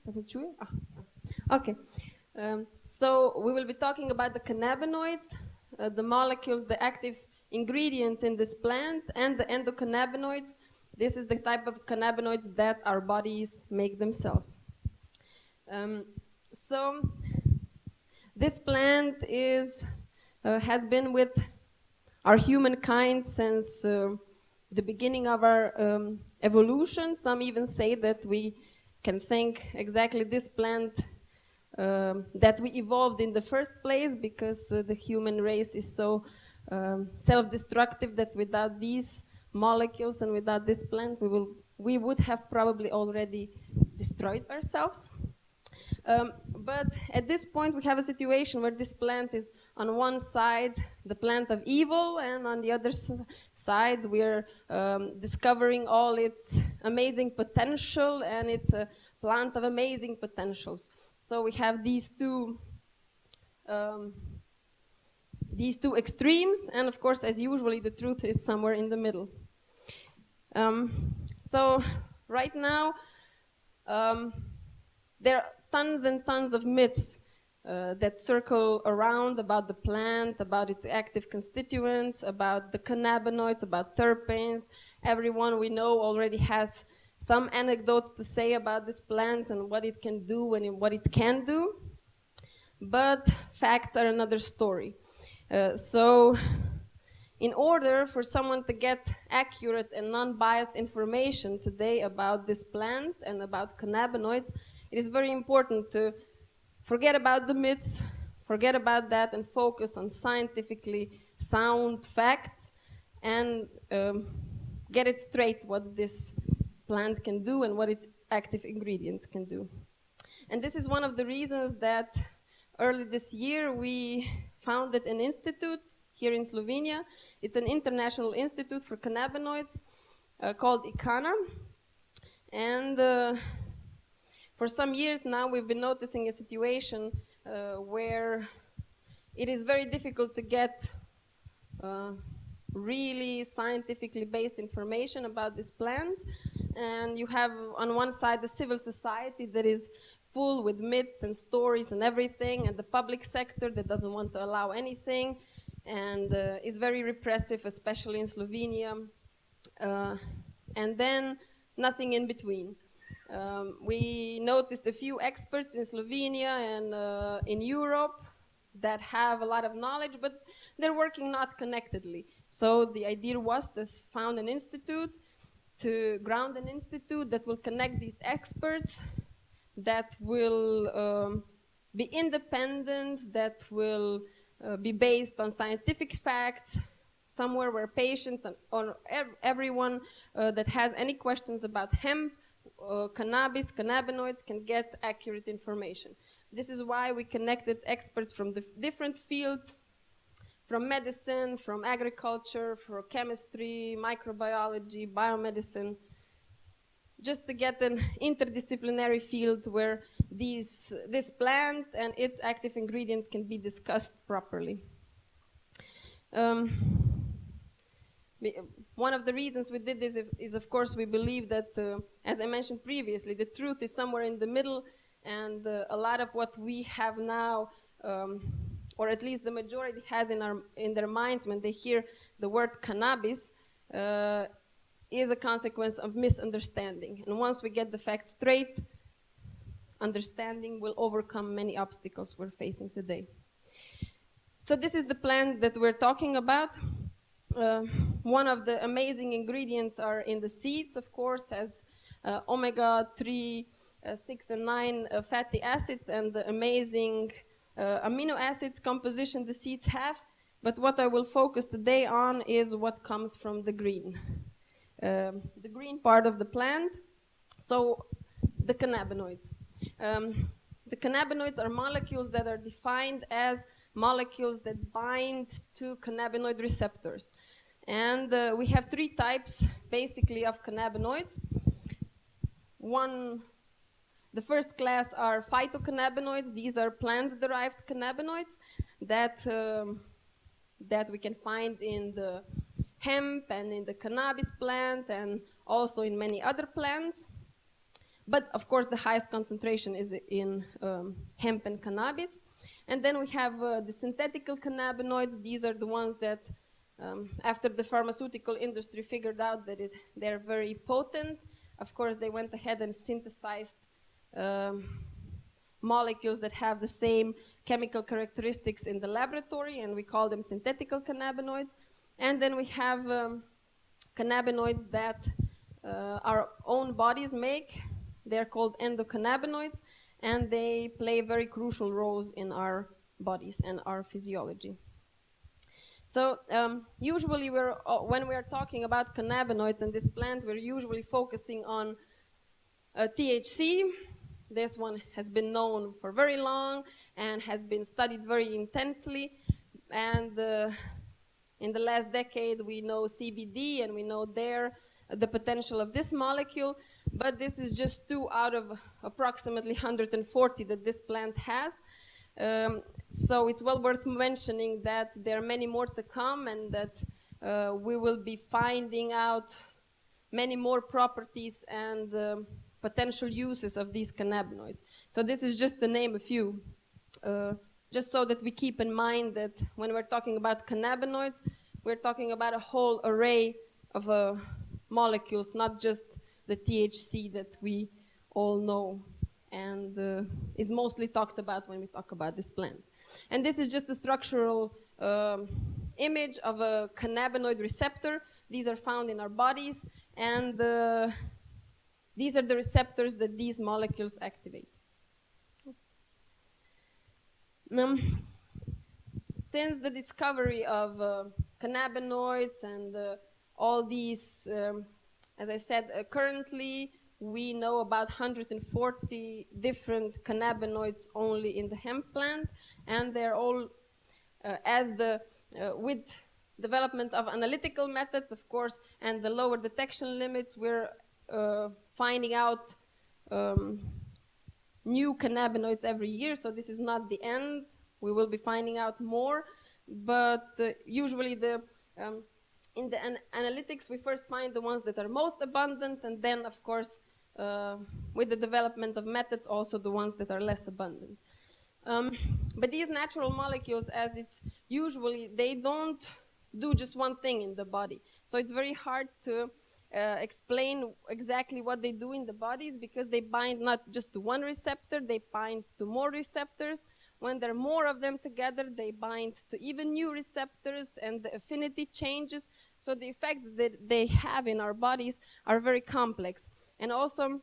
Does it chew? Okay. So we will be talking about the cannabinoids, the molecules, the active ingredients in this plant, and the endocannabinoids. This is the type of cannabinoids that our bodies make themselves. So this plant has been with our humankind since the beginning of our evolution. Some even say that we can thank exactly this plant that we evolved in the first place, because the human race is so self-destructive that without these molecules and without this plant, we would have probably already destroyed ourselves. But at this point, we have a situation where this plant is on one side the plant of evil, and on the other side we're discovering all its amazing potential, and it's a plant of amazing potentials. So we have these two extremes, and of course, as usually, the truth is somewhere in the middle. So right now, there are tons and tons of myths that circle around about the plant, about its active constituents, about the cannabinoids, about terpenes. Everyone we know already has some anecdotes to say about this plant and what it can do and what it can do. But facts are another story. So in order for someone to get accurate and non-biased information today about this plant and about cannabinoids, it is very important to forget about the myths, forget about that, and focus on scientifically sound facts and get it straight what this plant can do and what its active ingredients can do. And this is one of the reasons that early this year we founded an institute here in Slovenia. It's an international institute for cannabinoids called ICANA. And for some years now, we've been noticing a situation where it is very difficult to get really scientifically based information about this plant. And you have on one side the civil society that is full with myths and stories and everything, and the public sector that doesn't want to allow anything and is very repressive, especially in Slovenia. And then nothing in between. We noticed a few experts in Slovenia and in Europe that have a lot of knowledge, but they're working not connectedly. So the idea was to found an institute, to ground an institute that will connect these experts, that will be independent, that will be based on scientific facts, somewhere where patients and everyone that has any questions about hemp, cannabis, cannabinoids can get accurate information. This is why we connected experts from the different fields, from medicine, from agriculture, from chemistry, microbiology, biomedicine, just to get an interdisciplinary field where this plant and its active ingredients can be discussed properly. One of the reasons we did this is, of course, we believe that, as I mentioned previously, the truth is somewhere in the middle, and a lot of what we have now, or at least the majority has in their minds when they hear the word cannabis, is a consequence of misunderstanding. And once we get the facts straight, understanding will overcome many obstacles we're facing today. So this is the plant that we're talking about. One of the amazing ingredients are in the seeds, of course, as omega-3, 6, and 9 fatty acids and the amazing amino acid composition the seeds have. But what I will focus today on is what comes from the green part of the plant. So the cannabinoids. The cannabinoids are molecules that are defined as molecules that bind to cannabinoid receptors. And we have three types, basically, of cannabinoids. The first class are phytocannabinoids. These are plant-derived cannabinoids that we can find in the hemp and in the cannabis plant and also in many other plants. But of course, the highest concentration is in hemp and cannabis. And then we have the synthetical cannabinoids. These are the ones that, after the pharmaceutical industry figured out that they're very potent, of course, they went ahead and synthesized molecules that have the same chemical characteristics in the laboratory, and we call them synthetical cannabinoids. And then we have cannabinoids that our own bodies make. They're called endocannabinoids, and they play very crucial roles in our bodies and our physiology. So usually when we're talking about cannabinoids in this plant, we're usually focusing on THC. This one has been known for very long and has been studied very intensely. And in the last decade, we know CBD, and we know the potential of this molecule, but this is just 2 out of approximately 140 that this plant has. So it's well worth mentioning that there are many more to come, and that we will be finding out many more properties and potential uses of these cannabinoids. So this is just to name a few, just so that we keep in mind that when we're talking about cannabinoids, we're talking about a whole array of molecules, not just the THC that we all know and is mostly talked about when we talk about this plant. And this is just a structural image of a cannabinoid receptor. These are found in our bodies, and these are the receptors that these molecules activate. Since the discovery of cannabinoids and all these, as I said, currently we know about 140 different cannabinoids only in the hemp plant, and they're all, with development of analytical methods, of course, and the lower detection limits, we're finding out new cannabinoids every year, so this is not the end. We will be finding out more, but usually in the analytics, we first find the ones that are most abundant, and then, of course, with the development of methods, also the ones that are less abundant. But these natural molecules, as it's usually, they don't do just one thing in the body. So it's very hard to explain exactly what they do in the bodies, because they bind not just to one receptor, they bind to more receptors. When there are more of them together, they bind to even new receptors, and the affinity changes. So the effects that they have in our bodies are very complex. And also,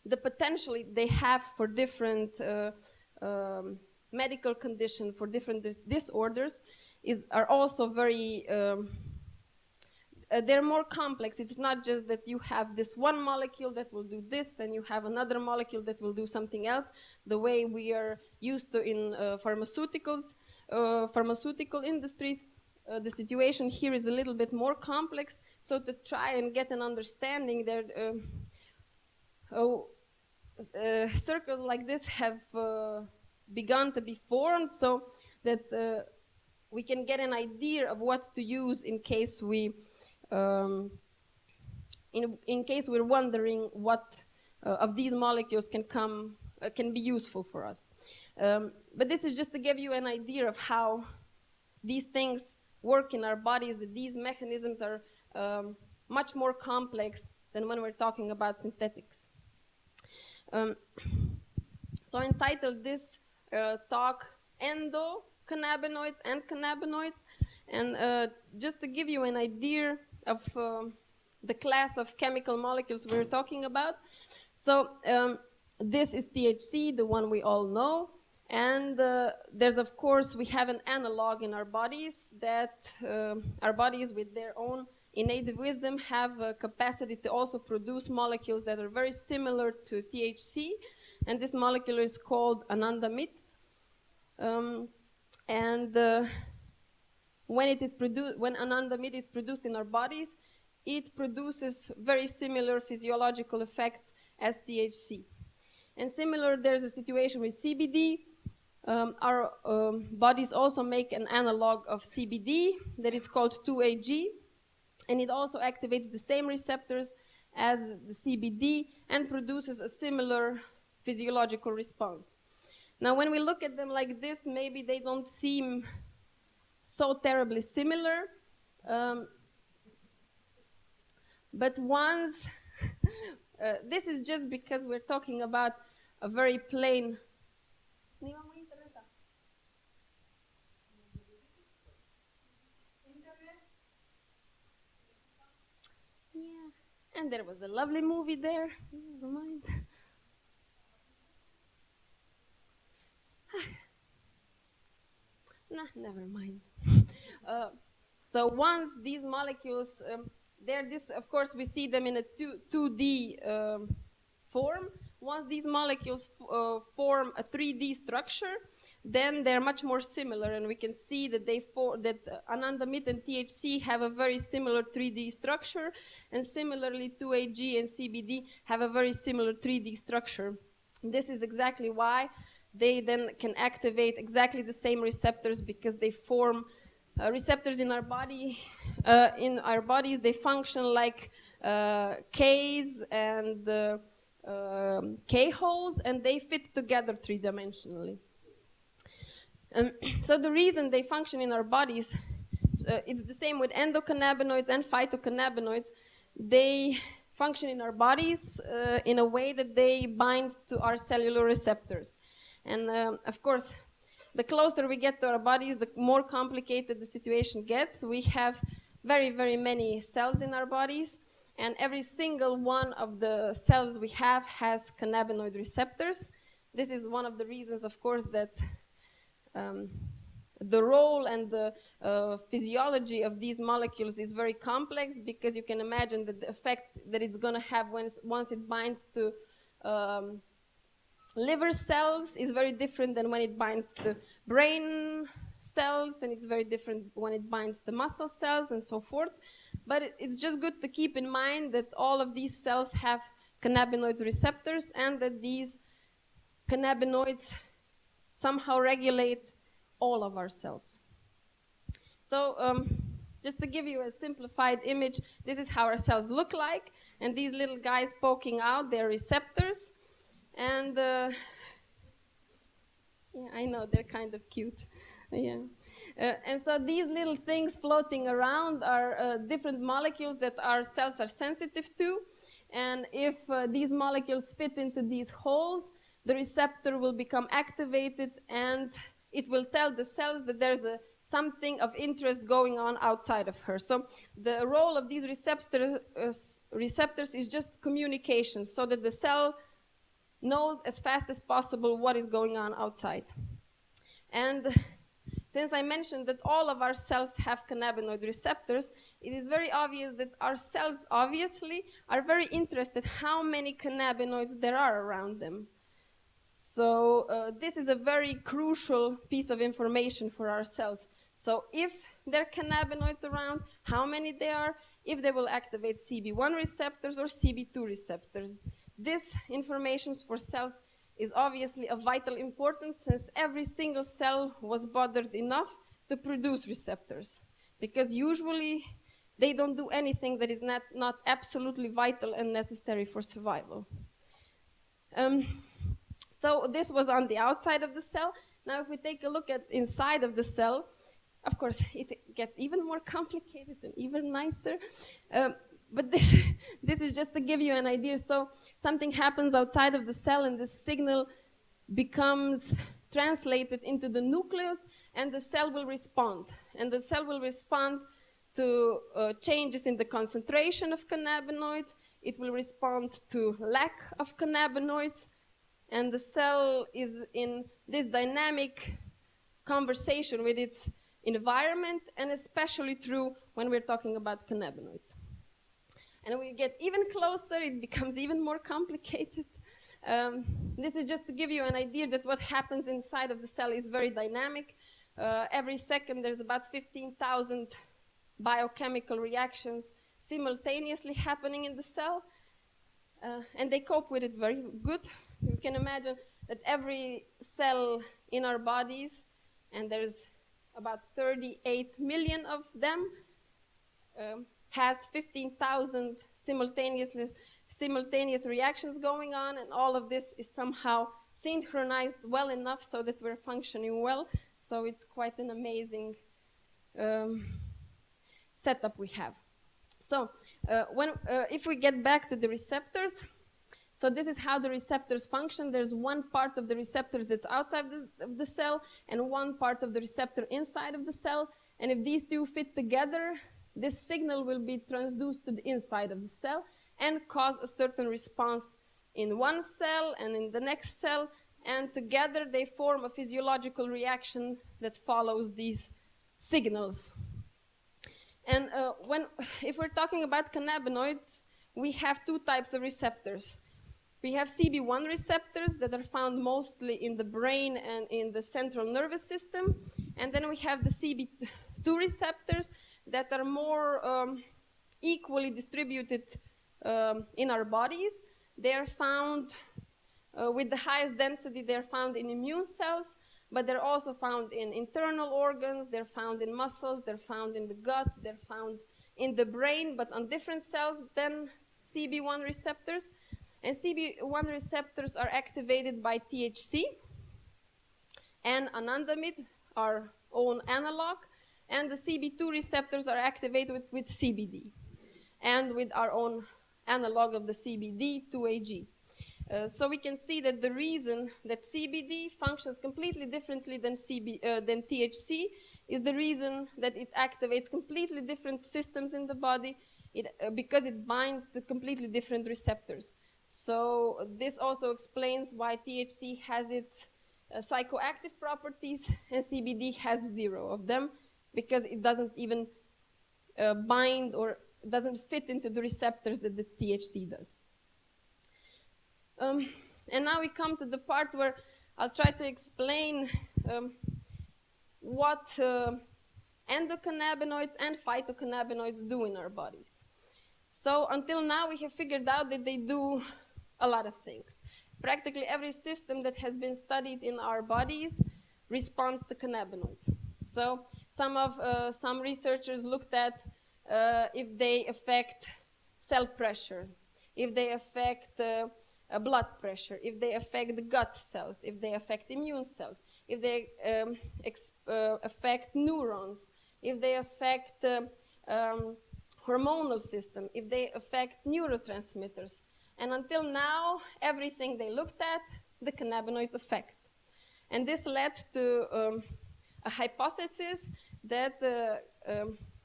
the potential they have for different medical conditions, for different disorders, are also very, they're more complex. It's not just that you have this one molecule that will do this, and you have another molecule that will do something else, the way we are used to in pharmaceuticals, pharmaceutical industries. The situation here is a little bit more complex. So to try and get an understanding, there, circles like this have begun to be formed, so that we can get an idea of what to use in case we, in case we're wondering what of these molecules can be useful for us. But this is just to give you an idea of how these things work in our bodies, that these mechanisms are much more complex than when we're talking about synthetics. So I entitled this talk Endo Cannabinoids and Cannabinoids, and just to give you an idea of the class of chemical molecules we're talking about. So this is THC, the one we all know, and there's, of course, we have an analog in our bodies that our bodies, with their own innate wisdom, have a capacity to also produce molecules that are very similar to THC, and this molecule is called anandamide. When anandamide is produced in our bodies, it produces very similar physiological effects as THC. And similar, there's a situation with CBD. Our bodies also make an analog of CBD that is called 2-AG. and it also activates the same receptors as the CBD and produces a similar physiological response. Now, when we look at them like this, maybe they don't seem so terribly similar, but once, this is just because we're talking about a very plain. Yeah, and there was a lovely movie there. Never mind. Nah, never mind. So once these molecules, they're this, of course, we see them in a 2D form. Once these molecules form a 3D structure, then they're much more similar, and we can see that anandamide and THC have a very similar 3D structure, and similarly 2AG and CBD have a very similar 3D structure. This is exactly why they then can activate exactly the same receptors, because they form receptors in our body. In our bodies, they function like Ks and K-holes, and they fit together three-dimensionally. So the reason they function in our bodies, it's the same with endocannabinoids and phytocannabinoids. They function in our bodies in a way that they bind to our cellular receptors. And of course, the closer we get to our bodies, the more complicated the situation gets. We have very, very many cells in our bodies, and every single one of the cells we have has cannabinoid receptors. This is one of the reasons, of course, that the role and the physiology of these molecules is very complex, because you can imagine that the effect that it's going to have once it binds to liver cells is very different than when it binds to brain cells, and it's very different when it binds to muscle cells and so forth. But it's just good to keep in mind that all of these cells have cannabinoid receptors, and that these cannabinoids somehow regulate all of our cells. So just to give you a simplified image, this is how our cells look like, and these little guys poking out, they're receptors. And yeah, I know, they're kind of cute. Yeah. And so these little things floating around are different molecules that our cells are sensitive to. And if these molecules fit into these holes, the receptor will become activated, and it will tell the cells that there's something of interest going on outside of her. So the role of these receptors is just communication, so that the cell knows as fast as possible what is going on outside. And since I mentioned that all of our cells have cannabinoid receptors, it is very obvious that our cells obviously are very interested how many cannabinoids there are around them. So this is a very crucial piece of information for our cells. So if there are cannabinoids around, how many there are, if they will activate CB1 receptors or CB2 receptors. This information for cells is obviously of vital importance, since every single cell was bothered enough to produce receptors, because usually they don't do anything that is not absolutely vital and necessary for survival. So this was on the outside of the cell. Now if we take a look at inside of the cell, of course it gets even more complicated and even nicer. But this is just to give you an idea. So something happens outside of the cell, and this signal becomes translated into the nucleus, and the cell will respond. And the cell will respond to changes in the concentration of cannabinoids. It will respond to lack of cannabinoids. And the cell is in this dynamic conversation with its environment, and especially true when we're talking about cannabinoids. And we get even closer, it becomes even more complicated. This is just to give you an idea that what happens inside of the cell is very dynamic. Every second there's about 15,000 biochemical reactions simultaneously happening in the cell. And they cope with it very good. You can imagine that every cell in our bodies, and there's about 38 million of them, has 15,000 simultaneous reactions going on, and all of this is somehow synchronized well enough so that we're functioning well. So it's quite an amazing setup we have. So if we get back to the receptors, so this is how the receptors function. There's one part of the receptors that's outside of the cell and one part of the receptor inside of the cell. And if these two fit together, this signal will be transduced to the inside of the cell and cause a certain response in one cell and in the next cell. And together they form a physiological reaction that follows these signals. And if we're talking about cannabinoids, we have two types of receptors. We have CB1 receptors that are found mostly in the brain and in the central nervous system. And then we have the CB2 receptors that are more equally distributed in our bodies. They are found, with the highest density, they're found in immune cells, but they're also found in internal organs, they're found in muscles, they're found in the gut, they're found in the brain, but on different cells than CB1 receptors. And CB1 receptors are activated by THC and anandamide, our own analog, and the CB2 receptors are activated with CBD and with our own analog of the CBD, 2AG. So we can see that the reason that CBD functions completely differently than THC is the reason that it activates completely different systems in the body because it binds to completely different receptors. So this also explains why THC has its psychoactive properties and CBD has 0 of them, because it doesn't even bind or doesn't fit into the receptors that the THC does. And now we come to the part where I'll try to explain what endocannabinoids and phytocannabinoids do in our bodies. So until now, we have figured out that they do a lot of things. Practically every system that has been studied in our bodies responds to cannabinoids. So some researchers looked at if they affect cell pressure, if they affect blood pressure, if they affect the gut cells, if they affect immune cells, if they affect neurons, if they affect hormonal system, if they affect neurotransmitters. And until now, everything they looked at, the cannabinoids affect. And this led to a hypothesis that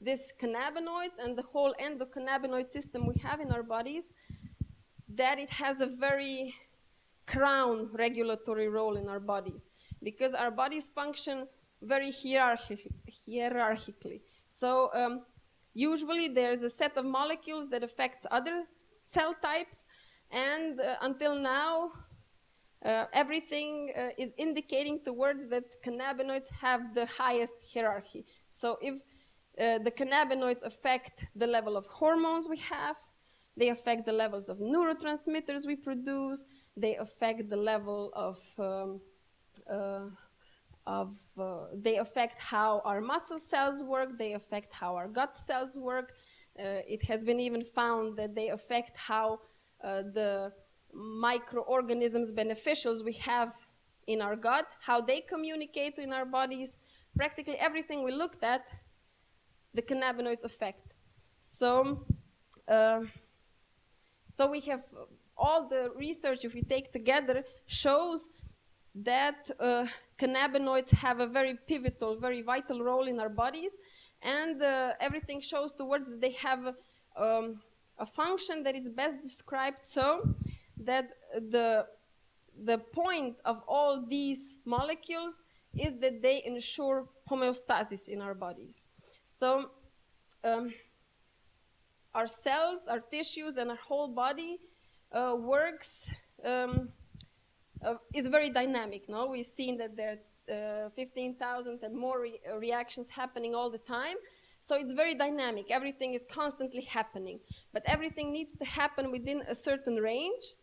these cannabinoids and the whole endocannabinoid system we have in our bodies, that it has a very crown regulatory role in our bodies, because our bodies function very hierarchically. So usually there's a set of molecules that affects other cell types, and until now everything is indicating towards that cannabinoids have the highest hierarchy. So if the cannabinoids affect the level of hormones we have, they affect the levels of neurotransmitters we produce, they affect the level of they affect how our muscle cells work, they affect how our gut cells work. It has been even found that they affect how the microorganisms, beneficials we have in our gut, how they communicate in our bodies. Practically everything we looked at, the cannabinoids affect. So, so we have all the research, if we take together, shows that cannabinoids have a very pivotal, very vital role in our bodies, and everything shows towards that they have a function that is best described so that the point of all these molecules is that they ensure homeostasis in our bodies. So our cells, our tissues, and our whole body works, is very dynamic. No? We've seen that there are 15,000 and more reactions happening all the time. So it's very dynamic. Everything is constantly happening. But everything needs to happen within a certain range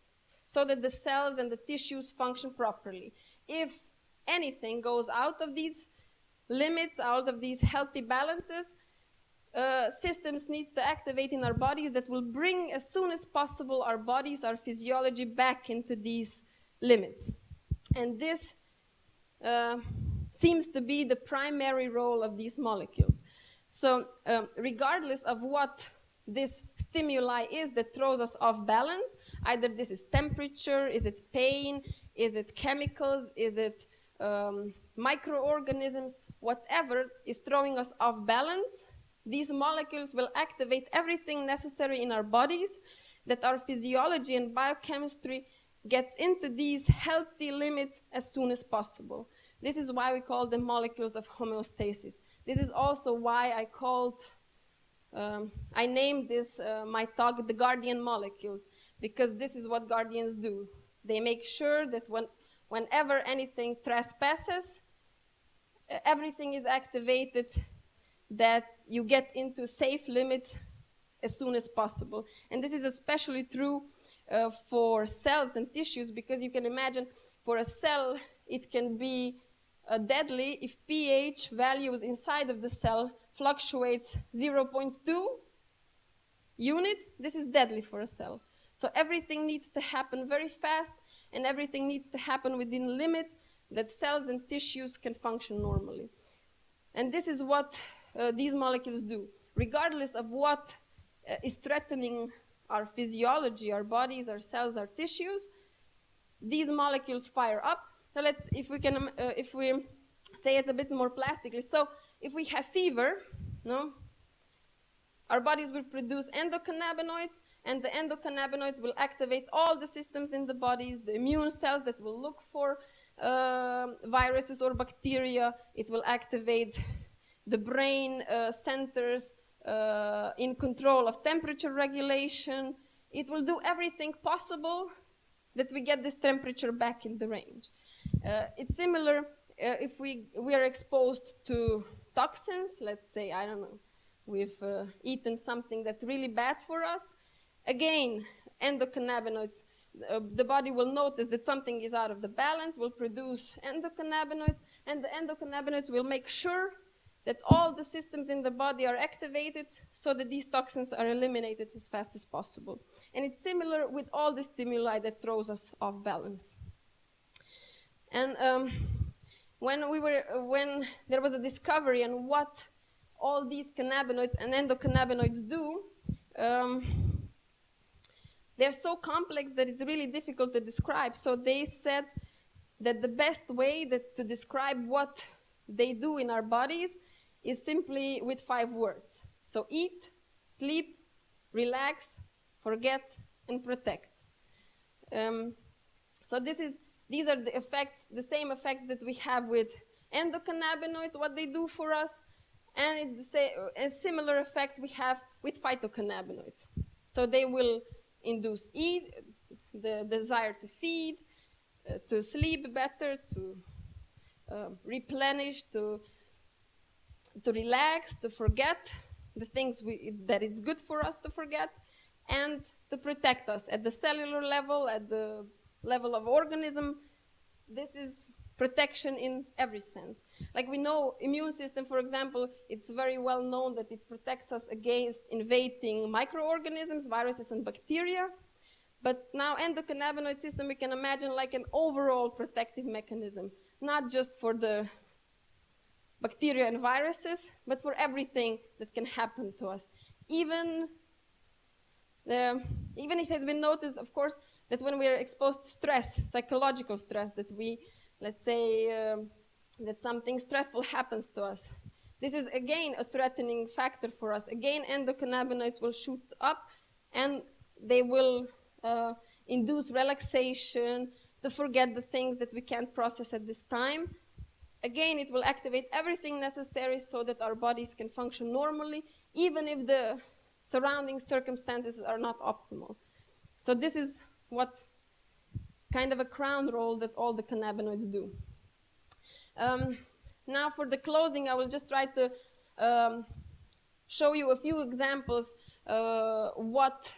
so that the cells and the tissues function properly. If anything goes out of these limits, out of these healthy balances, systems need to activate in our bodies that will bring, as soon as possible, our bodies, our physiology back into these limits. And this seems to be the primary role of these molecules. So regardless of what this stimuli is that throws us off balance, either this is temperature, is it pain, is it chemicals, is it microorganisms, whatever is throwing us off balance, these molecules will activate everything necessary in our bodies that our physiology and biochemistry gets into these healthy limits as soon as possible. This is why we call them molecules of homeostasis. This is also why I named this, my talk, the guardian molecules, because this is what guardians do. They make sure that whenever anything trespasses, everything is activated, that you get into safe limits as soon as possible. And this is especially true for cells and tissues, because you can imagine for a cell, it can be deadly if pH values inside of the cell fluctuates 0.2 units. This is deadly for a cell. So everything needs to happen very fast, and everything needs to happen within limits that cells and tissues can function normally. And this is what these molecules do. Regardless of what is threatening our physiology, our bodies, our cells, our tissues, these molecules fire up. So if we say it a bit more plastically, so if we have fever, no, our bodies will produce endocannabinoids, and the endocannabinoids will activate all the systems in the bodies, the immune cells that will look for viruses or bacteria. It will activate the brain centers in control of temperature regulation. It will do everything possible that we get this temperature back in the range. It's similar if we are exposed to toxins. Let's say, I don't know, we've eaten something that's really bad for us. Again, endocannabinoids, the body will notice that something is out of the balance, will produce endocannabinoids, and the endocannabinoids will make sure that all the systems in the body are activated so that these toxins are eliminated as fast as possible. And it's similar with all the stimuli that throws us off balance. And when there was a discovery on what all these cannabinoids and endocannabinoids do, they're so complex that it's really difficult to describe. So they said that the best way to describe what they do in our bodies is simply with 5 words. So eat, sleep, relax, forget, and protect. So these are the effects, the same effects that we have with endocannabinoids, what they do for us, and it's a similar effect we have with phytocannabinoids. So they will induce the desire to feed, to sleep better, to replenish, to relax, to forget the things that it's good for us to forget, and to protect us at the cellular level, at the level of organism. This is protection in every sense. Like we know, immune system, for example, it's very well known that it protects us against invading microorganisms, viruses, and bacteria. But now endocannabinoid system, we can imagine like an overall protective mechanism, not just for the bacteria and viruses, but for everything that can happen to us. Even it has been noticed, of course, that when we are exposed to stress, psychological stress, that let's say that something stressful happens to us. This is again a threatening factor for us. Again, endocannabinoids will shoot up, and they will induce relaxation, to forget the things that we can't process at this time. Again, it will activate everything necessary so that our bodies can function normally, even if the surrounding circumstances are not optimal. So this is what kind of a crown role that all the cannabinoids do. Now for the closing, I will just try to show you a few examples what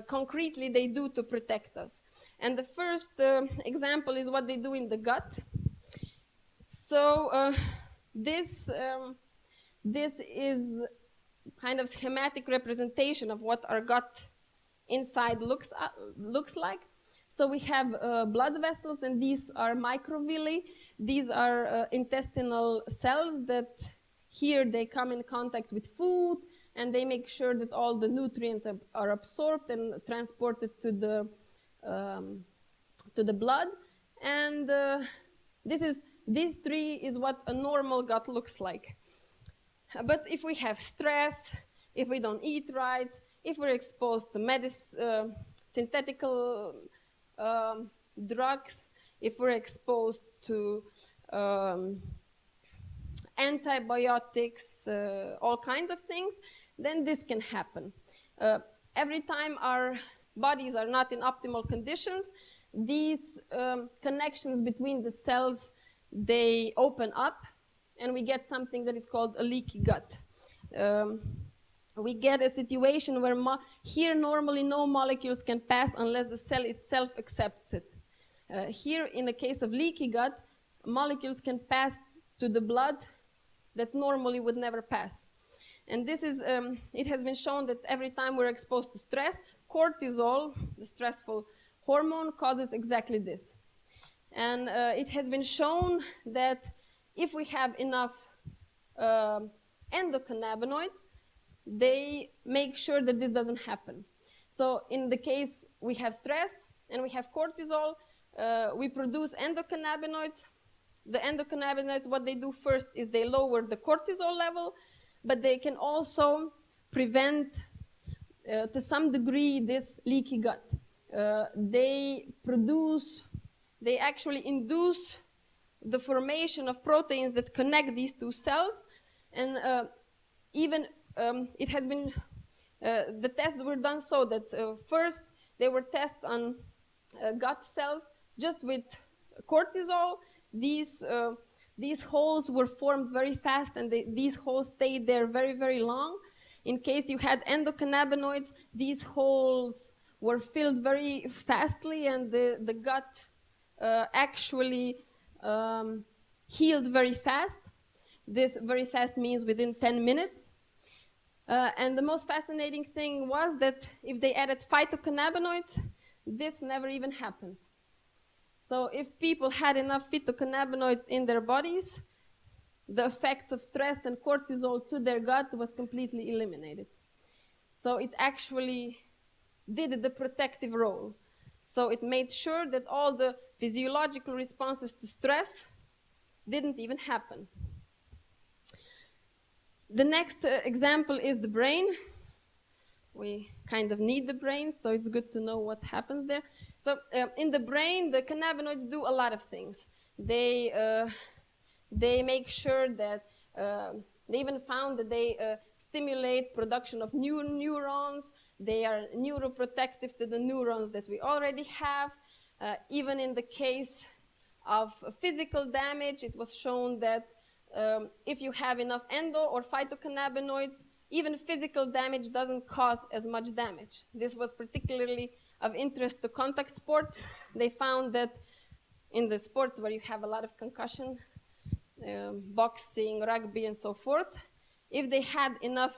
concretely they do to protect us. And the first example is what they do in the gut. So this is kind of schematic representation of what our gut inside looks like. So we have blood vessels, and these are microvilli. These are intestinal cells that here they come in contact with food, and they make sure that all the nutrients are absorbed and transported to the blood. And these three is what a normal gut looks like. But if we have stress, if we don't eat right, if we're exposed to synthetic drugs, if we're exposed to antibiotics, all kinds of things, then this can happen. Every time our bodies are not in optimal conditions, these connections between the cells, they open up, and we get something that is called a leaky gut. We get a situation where here normally no molecules can pass unless the cell itself accepts it. Here, in the case of leaky gut, molecules can pass to the blood that normally would never pass. And this is, it has been shown that every time we're exposed to stress, cortisol, the stressful hormone, causes exactly this. And it has been shown that if we have enough endocannabinoids, they make sure that this doesn't happen. So in the case we have stress and we have cortisol, we produce endocannabinoids. The endocannabinoids, what they do first is they lower the cortisol level, but they can also prevent, to some degree, this leaky gut. They actually induce the formation of proteins that connect these two cells, and it has been, the tests were done so that first they were tests on gut cells just with cortisol. These holes were formed very fast, and these holes stayed there very, very long. In case you had endocannabinoids, these holes were filled very fastly, and the gut actually healed very fast. This very fast means within 10 minutes. And the most fascinating thing was that if they added phytocannabinoids, this never even happened. So if people had enough phytocannabinoids in their bodies, the effects of stress and cortisol to their gut was completely eliminated. So it actually did the protective role. So it made sure that all the physiological responses to stress didn't even happen. The next example is the brain. We kind of need the brain, so it's good to know what happens there. So in the brain, the cannabinoids do a lot of things. They make sure that, they even found that they stimulate production of new neurons. They are neuroprotective to the neurons that we already have. Even in the case of physical damage, it was shown that if you have enough endo or phytocannabinoids, even physical damage doesn't cause as much damage. This was particularly of interest to contact sports. They found that in the sports where you have a lot of concussion, boxing, rugby, and so forth, if they had enough,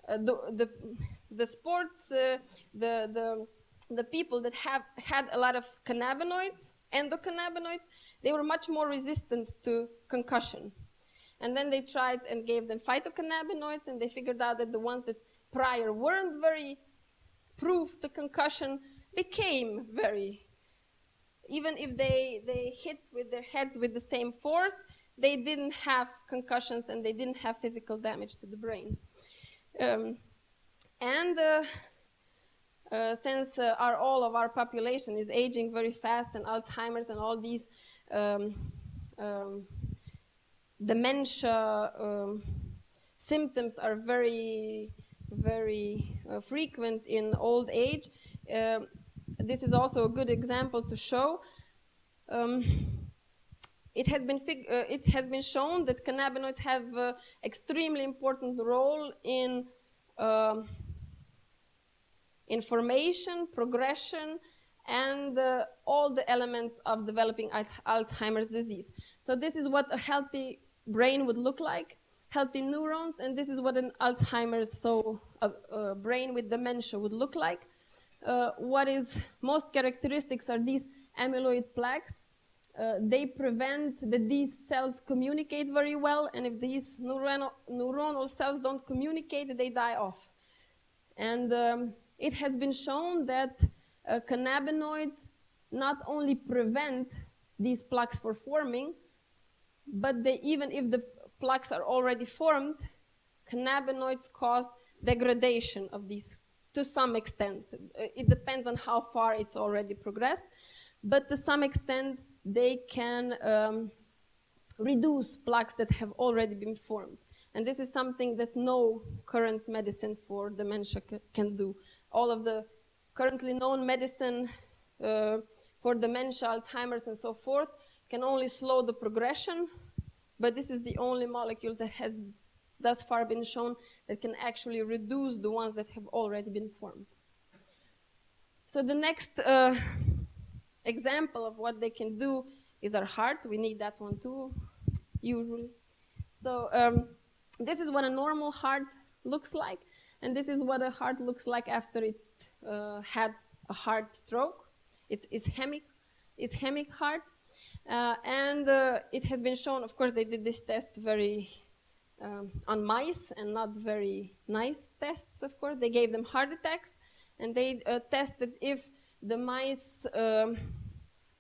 the sports, the people that had a lot of cannabinoids, endocannabinoids, they were much more resistant to concussion. And then they tried and gave them phytocannabinoids, and they figured out that the ones that prior weren't very proof to concussion became very, even if they hit with their heads with the same force, they didn't have concussions and they didn't have physical damage to the brain. Since all of our population is aging very fast, and Alzheimer's and all these dementia symptoms are very, very frequent in old age. This is also a good example to show. It has been shown that cannabinoids have an extremely important role in information, progression, and all the elements of developing Alzheimer's disease. So this is what a healthy brain would look like. healthy neurons, and this is what an Alzheimer's, so a brain with dementia would look like. What is most characteristics are these amyloid plaques. They prevent that these cells communicate very well, and if these neuronal cells don't communicate, they die off. And it has been shown that cannabinoids not only prevent these plaques from forming, but they, even if the plaques are already formed, cannabinoids cause degradation of these to some extent. It depends on how far it's already progressed, but to some extent they can reduce plaques that have already been formed. And this is something that no current medicine for dementia can do. All of the currently known medicine for dementia, Alzheimer's, and so forth can only slow the progression, but this is the only molecule that has thus far been shown that can actually reduce the ones that have already been formed. So the next example of what they can do is our heart. We need that one too, usually. So this is what a normal heart looks like, and this is what a heart looks like after it had a heart stroke. It's ischemic heart, and it has been shown, of course, they did this test very on mice, and not very nice tests, of course. They gave them heart attacks, and they tested if the mice,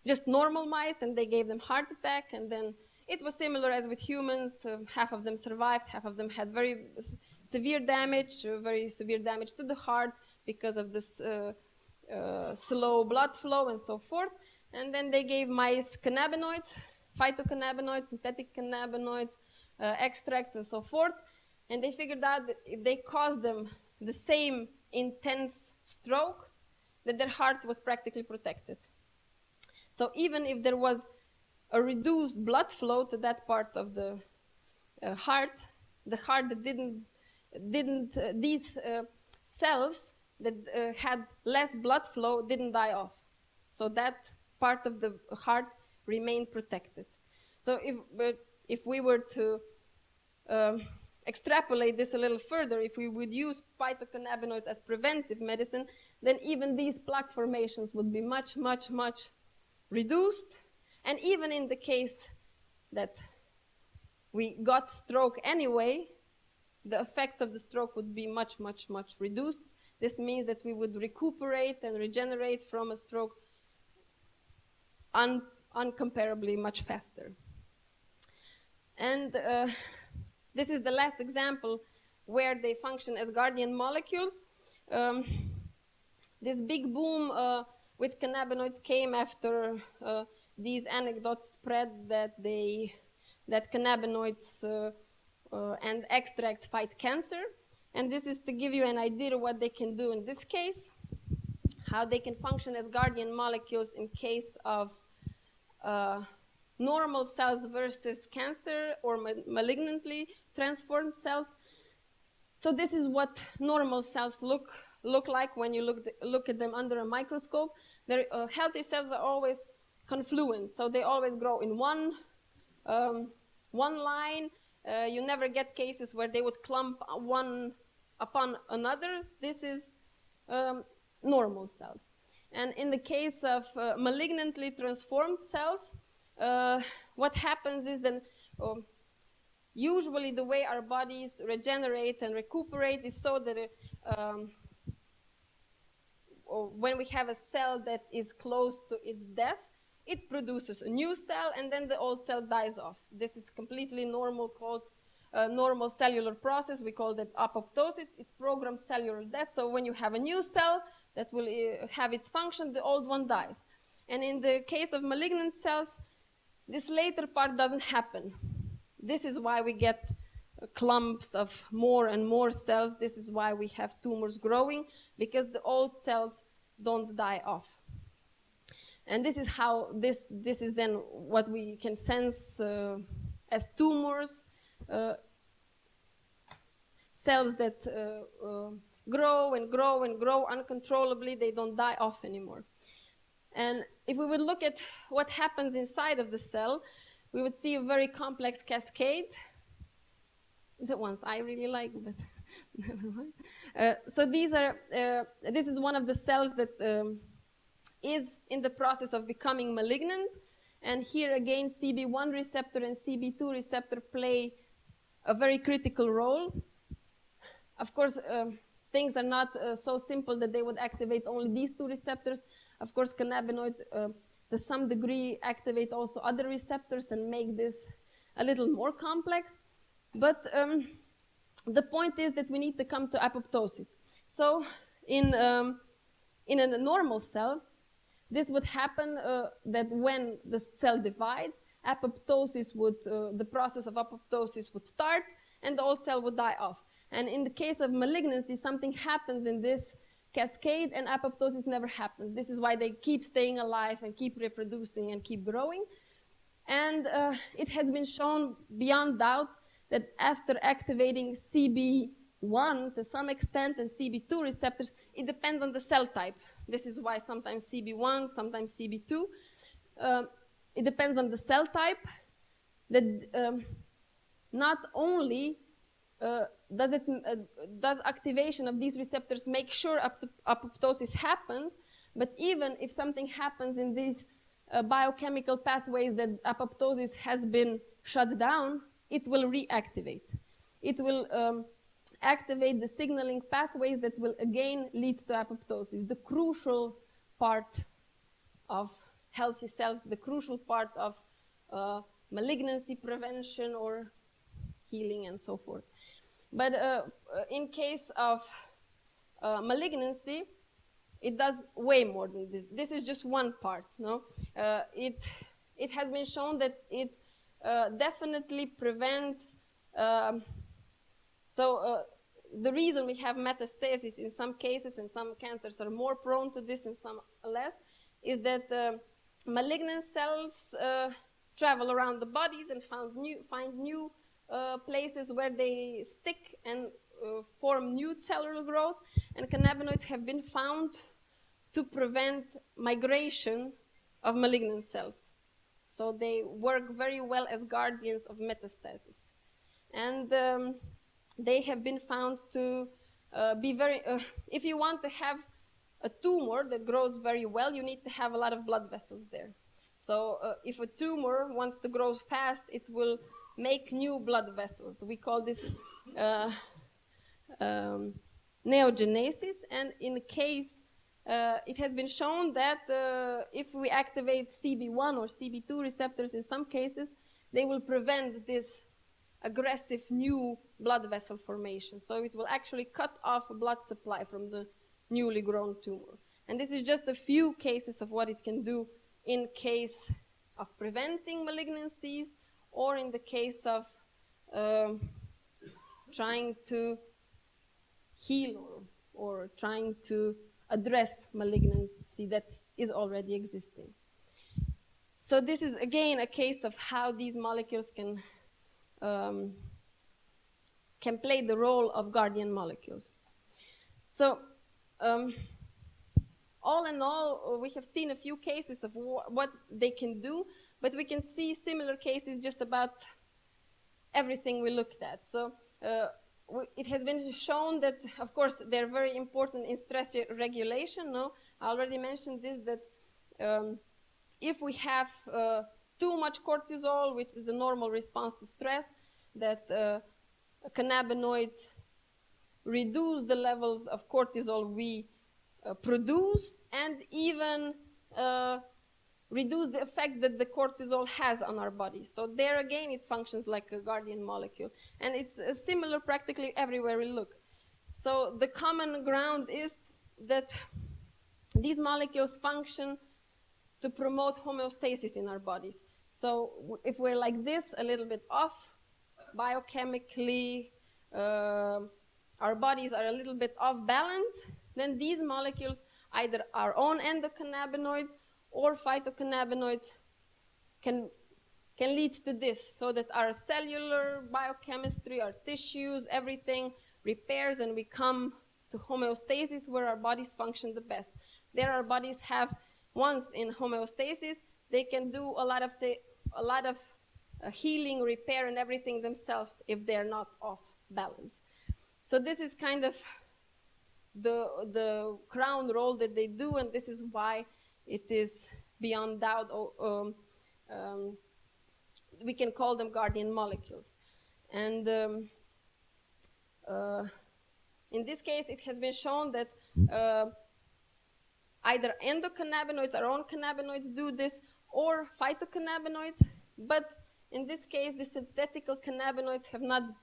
just normal mice, and they gave them heart attack, and then it was similar as with humans. Half of them survived, half of them had very severe damage to the heart because of this slow blood flow and so forth. And then they gave mice cannabinoids, phytocannabinoids, synthetic cannabinoids, extracts and so forth. And they figured out that if they caused them the same intense stroke, that their heart was practically protected. So even if there was a reduced blood flow to that part of the heart that these cells that had less blood flow didn't die off. So that part of the heart remained protected. So if we were to extrapolate this a little further, if we would use phytocannabinoids as preventive medicine, then even these plaque formations would be much, much, much reduced. And even in the case that we got stroke anyway, the effects of the stroke would be much, much, much reduced. This means that we would recuperate and regenerate from a stroke uncomparably much faster. And this is the last example where they function as guardian molecules. This big boom with cannabinoids came after these anecdotes spread that cannabinoids and extracts fight cancer. And this is to give you an idea of what they can do in this case, how they can function as guardian molecules in case of normal cells versus cancer or malignantly transformed cells. So this is what normal cells look like when you look at them under a microscope. Their healthy cells are always confluent, so they always grow in one line. You never get cases where they would clump one upon another. This is normal cells. And in the case of malignantly transformed cells, what happens is then usually the way our bodies regenerate and recuperate is so that when we have a cell that is close to its death, it produces a new cell, and then the old cell dies off. This is completely normal, called normal cellular process. We call that apoptosis. It's programmed cellular death. So when you have a new cell that will have its function, the old one dies. And in the case of malignant cells, this later part doesn't happen. This is why we get clumps of more and more cells. This is why we have tumors growing, because the old cells don't die off. And this is how this is then what we can sense as tumors, cells that grow and grow and grow uncontrollably. They don't die off anymore. And if we would look at what happens inside of the cell, we would see a very complex cascade. the ones I really like, but never mind. So this is one of the cells that is in the process of becoming malignant. And here again, CB1 receptor and CB2 receptor play a very critical role. Of course, things are not so simple that they would activate only these two receptors. Of course, cannabinoid, to some degree, activate also other receptors and make this a little more complex. But the point is that we need to come to apoptosis. So in a normal cell, this would happen that when the cell divides, apoptosis would, the process of apoptosis would start, and the old cell would die off. And in the case of malignancy, something happens in this cascade, and apoptosis never happens. This is why they keep staying alive and keep reproducing and keep growing. And it has been shown beyond doubt that after activating CB1 to some extent and CB2 receptors, it depends on the cell type. This is why sometimes CB1, sometimes CB2. It depends on the cell type. That not only does activation of these receptors make sure apoptosis happens, but even if something happens in these biochemical pathways that apoptosis has been shut down, it will reactivate. It will activate the signaling pathways that will again lead to apoptosis, the crucial part of healthy cells, the crucial part of malignancy prevention or healing and so forth. But in case of malignancy, it does way more than this. This is just one part. No, it has been shown that it definitely prevents. The reason we have metastasis in some cases, and some cancers are more prone to this and some less, is that malignant cells travel around the bodies and find new places where they stick and form new cellular growth. And cannabinoids have been found to prevent migration of malignant cells. So they work very well as guardians of metastasis. And they have been found to be very, if you want to have a tumor that grows very well, you need to have a lot of blood vessels there. So if a tumor wants to grow fast, it will make new blood vessels. We call this neogenesis, and in case it has been shown that if we activate CB1 or CB2 receptors in some cases, they will prevent this aggressive new blood vessel formation. So it will actually cut off a blood supply from the newly grown tumor. And this is just a few cases of what it can do in case of preventing malignancies or in the case of trying to heal or trying to address malignancy that is already existing. So this is again a case of how these molecules can play the role of guardian molecules. So all in all, we have seen a few cases of what they can do, but we can see similar cases just about everything we looked at. So it has been shown that, of course, they're very important in stress regulation. No, I already mentioned this, that if we have too much cortisol, which is the normal response to stress, that cannabinoids reduce the levels of cortisol we produce, and even reduce the effect that the cortisol has on our body. So there again, it functions like a guardian molecule. And it's similar practically everywhere we look. So the common ground is that these molecules function to promote homeostasis in our bodies. So if we're like this, a little bit off, biochemically, our bodies are a little bit off balance, then these molecules, either our own endocannabinoids or phytocannabinoids, can lead to this, so that our cellular biochemistry, our tissues, everything repairs and we come to homeostasis where our bodies function the best. There our bodies have, once in homeostasis, they can do a lot of healing, repair, and everything themselves if they're not off. balance. So this is kind of the crown role that they do, and this is why it is beyond doubt, we can call them guardian molecules. And in this case, it has been shown that either endocannabinoids, our own cannabinoids, do this, or phytocannabinoids. But in this case, the synthetical cannabinoids have not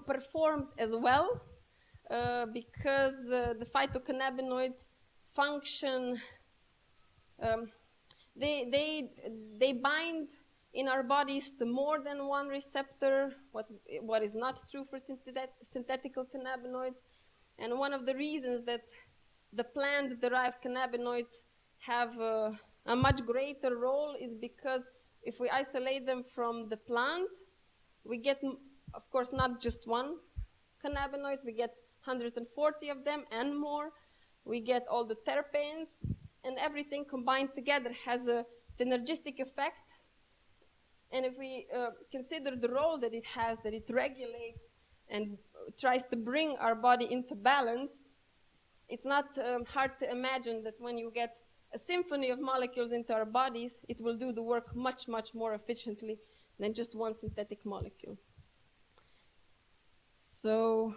performed as well because the phytocannabinoids function. They bind in our bodies to more than one receptor, what is not true for synthetical cannabinoids. And one of the reasons that the plant-derived cannabinoids have a much greater role is because if we isolate them from the plant, we get, of course, not just one cannabinoid, we get 140 of them and more. We get all the terpenes, and everything combined together has a synergistic effect. And if we consider the role that it has, that it regulates and tries to bring our body into balance, it's not hard to imagine that when you get a symphony of molecules into our bodies, it will do the work much, much more efficiently than just one synthetic molecule. So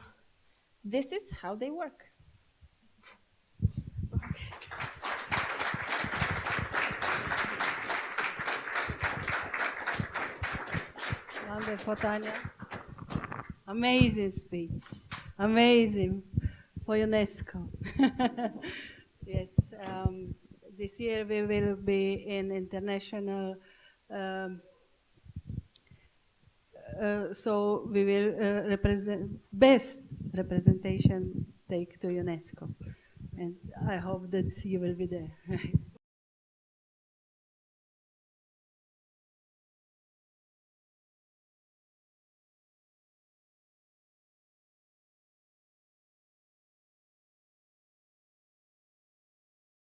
this is how they work. Okay. Wonderful, Tanja. Amazing speech. Amazing for UNESCO. Yes. This year we will be in international, so we will represent best representation take to UNESCO. And I hope that you will be there.